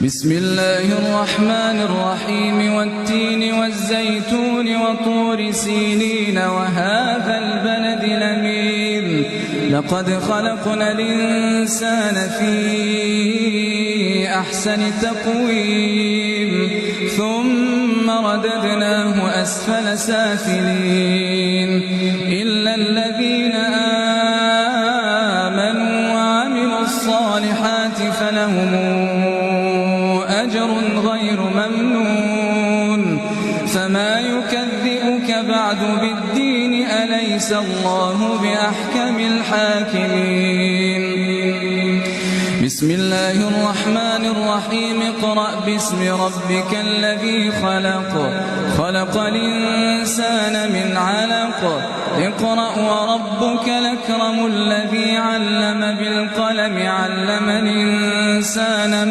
بسم الله الرحمن الرحيم والتين والزيتون وطور سينين وهذا البلد الأمين لقد خلقنا الإنسان في أحسن تقويم ثم رددناه أسفل سافلين إلا الذين آمنوا وعملوا الصالحات فلهم أجر غير ممنون فما يكذبك بعد بالدين أليس الله بأحكم الحاكمين بسم الله الرحمن الرحيم اقرأ باسم ربك الذي خلق الإنسان من علق اقرأ وربك الأكرم الذي علم بالقلم علم الإنسان